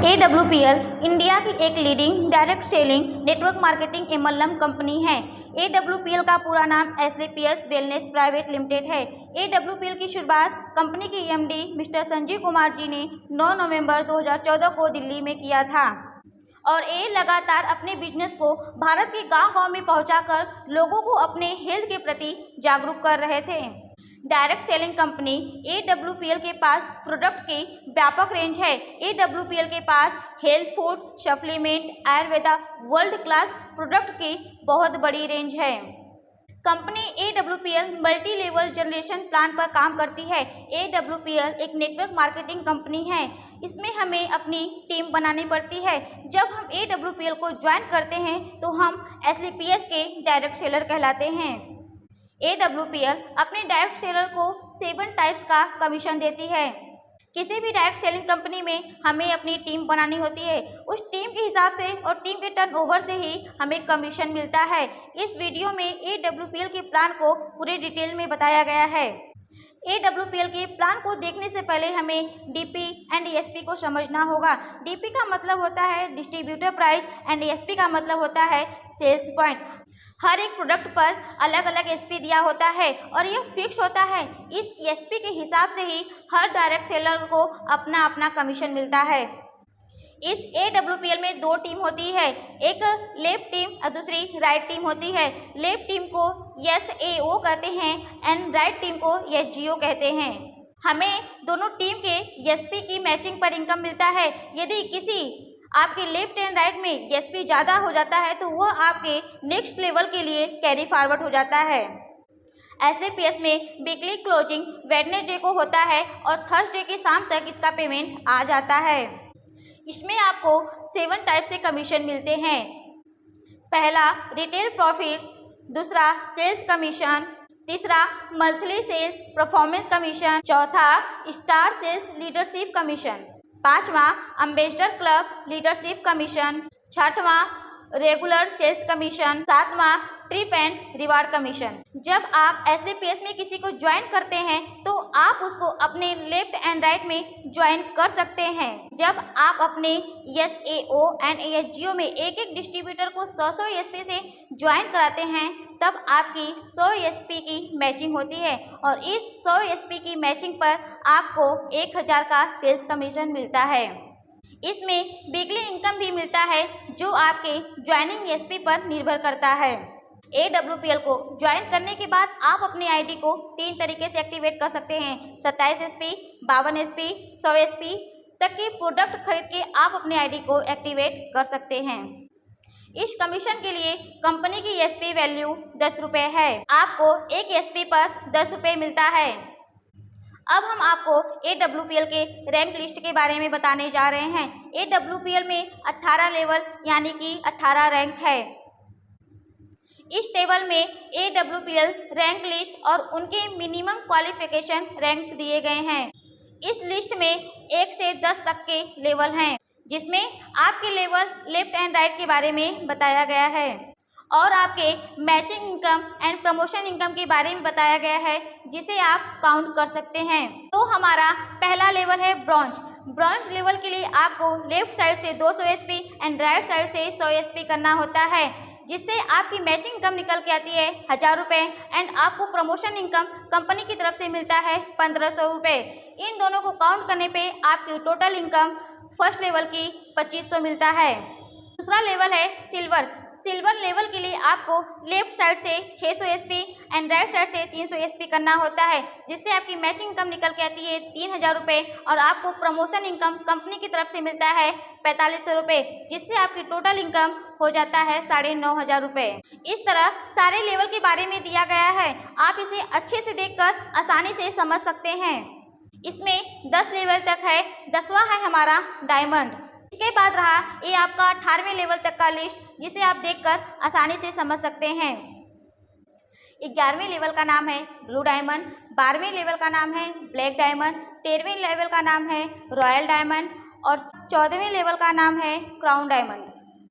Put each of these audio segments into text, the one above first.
AWPL India की एक leading direct selling network marketing MLM company है। AWPL का पूरा नाम SLPS वेलनेस प्राइवेट लिमिटेड है। AWPL की शुरुआत कंपनी के MD मिस्टर संजीव कुमार जी ने 9 नवंबर 2014 को दिल्ली में किया था और ये लगातार अपने बिजनेस को भारत के गांव-गांव में पहुंचाकर लोगों को अपने हेल्थ के प्रति जागरूक कर रहे थे। डायरेक्ट सेलिंग कंपनी AWPL के पास प्रोडक्ट की व्यापक रेंज है। AWPL के पास health food, supplement, Ayurveda, world class product की बहुत बड़ी रेंज है। Company AWPL multi level generation plan पर काम करती है। AWPL एक नेटवर्क मार्केटिंग कंपनी है। इसमें हमें अपनी टीम बनानी पड़ती है। जब हम AWPL को ज्वाइन करते हैं तो हम SLPS के डायरेक्ट सेलर कहलाते हैं। AWPL अपने डायरेक्ट सेलर को 7 टाइप्स का कमीशन देती है। किसी भी डायरेक्ट सेलिंग कंपनी में हमें अपनी टीम बनानी होती है। उस टीम के हिसाब से और टीम के टर्नओवर से ही हमें कमीशन मिलता है। इस वीडियो में AWPL के प्लान को पूरे डिटेल में बताया गया है। AWPL के प्लान को देखने से पहले हमें DP एंड ESP को समझना होगा। DP का मतलब होता है डिस्ट्रीब्यूटर प्राइस एंड ESP का मतलब होता है सेल्स पॉइंट। हर एक प्रोडक्ट पर अलग अलग SP दिया होता है और यह फिक्स होता है। इस SP के हिसाब से ही हर डायरेक्ट सेलर को अपना अपना कमीशन मिलता है। इस AWPL में 2 टीम होती है, एक लेफ्ट टीम और दूसरी राइट टीम होती है। लेफ्ट टीम को SAO कहते हैं एंड राइट टीम को SGO कहते हैं। हमें दोनों टीम के SP की मैचिंग पर इनकम मिलता है। यदि किसी आपके लेफ्ट एंड राइट में SP ज़्यादा हो जाता है तो वह आपके नेक्स्ट लेवल के लिए कैरी फॉरवर्ड हो जाता है। SLPS में वीकली क्लोजिंग वेडनेसडे को होता है और थर्सडे की शाम तक इसका पेमेंट आ जाता है। इसमें आपको 7 टाइप से कमीशन मिलते हैं। पहला रिटेल प्रॉफिट्स, दूसरा सेल्स कमीशन, तीसरा मंथली सेल्स परफॉर्मेंस कमीशन, चौथा स्टार सेल्स लीडरशिप कमीशन, पांचवा एम्बेसडर क्लब लीडरशिप कमीशन, छठवां रेगुलर सेल्स कमीशन, सातवां ट्रिप एंड रिवार्ड कमीशन। जब आप SLPS में किसी को ज्वाइन करते हैं तो आप उसको अपने लेफ्ट एंड राइट में ज्वाइन कर सकते हैं। जब आप अपने SAO एंड SGO में एक एक डिस्ट्रीब्यूटर को 100 SP से ज्वाइन कराते हैं तब आपकी 100 SP की मैचिंग होती है और इस 100 SP की मैचिंग पर आपको 1000 का सेल्स कमीशन मिलता है। इसमें वीकली इनकम भी मिलता है जो आपके ज्वाइनिंग SP पर निर्भर करता है। AWPL को ज्वाइन करने के बाद आप अपनी ID को 3 तरीके से एक्टिवेट कर सकते हैं। 27 SP, 52 SP, 100 SP तक के प्रोडक्ट खरीद के आप अपनी ID को एक्टिवेट कर सकते हैं। इस कमीशन के लिए कंपनी की SP वैल्यू 10 रुपये है। आपको एक SP पर 10 रुपये मिलता है। अब हम आपको AWPL के रैंक लिस्ट के बारे में बताने जा रहे हैं। AWPL में 18 लेवल यानी कि 18 रैंक है। इस टेबल में AWPL रैंक लिस्ट और उनके मिनिमम क्वालिफिकेशन रैंक दिए गए हैं। इस लिस्ट में 1 से 10 तक के लेवल हैं जिसमें आपके लेवल लेफ्ट एंड राइट के बारे में बताया गया है और आपके matching income and promotion income के बारे में बताया गया है जिसे आप काउंट कर सकते हैं। तो हमारा पहला लेवल है ब्रॉन्ज। ब्रॉन्ज लेवल के लिए आपको लेफ्ट साइड से 200 SP एंड राइट साइड से 100 SP करना होता है जिससे आपकी मैचिंग इनकम निकल के आती है 1000 रुपये एंड आपको प्रमोशन इनकम कंपनी की तरफ से मिलता है 1500 रुपये। इन दोनों को काउंट करने पे आपकी टोटल इनकम फर्स्ट लेवल की 2500 मिलता है। दूसरा लेवल है सिल्वर। सिल्वर लेवल के लिए आपको लेफ्ट साइड से 600 SP एंड राइट साइड से 300 SP करना होता है जिससे आपकी मैचिंग इनकम निकल के आती है 3000 रुपये और आपको प्रमोशन इनकम कंपनी की तरफ से मिलता है 4500 रुपये जिससे आपकी टोटल इनकम हो जाता है 9500 रुपये। इस तरह सारे लेवल के बारे में दिया गया है। आप इसे अच्छे से देखकर आसानी से समझ सकते हैं। इसमें 10 लेवल तक है। 10वां है हमारा डायमंड। इसके बाद रहा ये आपका 18वें लेवल तक का लिस्ट जिसे आप देखकर आसानी से समझ सकते हैं। 11वें लेवल का नाम है ब्लू डायमंड, 12वें लेवल का नाम है ब्लैक डायमंड, 13वें लेवल का नाम है रॉयल डायमंड और 14वें लेवल का नाम है क्राउन डायमंड,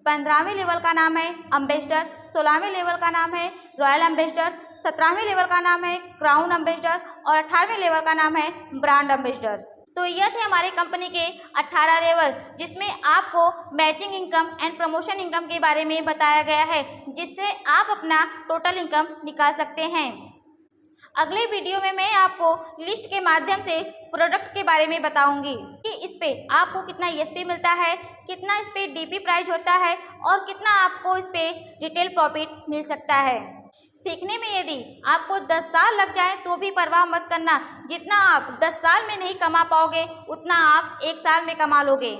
15वें लेवल का नाम है एम्बेसडर, 16वें लेवल का नाम है रॉयल एम्बेसडर, 17वें लेवल का नाम है क्राउन एम्बेसडर और 18वें लेवल का नाम है ब्रांड एम्बेसडर। तो यह थे हमारे कंपनी के 18 लेवल, जिसमें आपको matching income and promotion income के बारे में बताया गया है, जिससे आप अपना टोटल इनकम निकाल सकते हैं। अगले वीडियो में मैं आपको लिस्ट के माध्यम से प्रोडक्ट के बारे में बताऊंगी कि इस पे आपको कितना ईएसपी मिलता है, कितना इस पे डीपी प्राइस होता है और कितना आपको इस पे रिटेल प्रॉफिट मिल सकता है। सीखने में यदि आपको 10 साल लग जाए तो भी परवाह मत करना, जितना आप 10 साल में नहीं कमा पाओगे उतना आप 1 साल में कमा लोगे।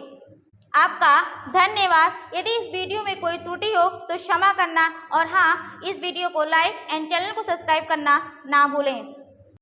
आपका धन्यवाद। यदि इस वीडियो में कोई त्रुटि हो तो क्षमा करना और हाँ, इस वीडियो को लाइक एंड चैनल को सब्सक्राइब करना ना भूलें।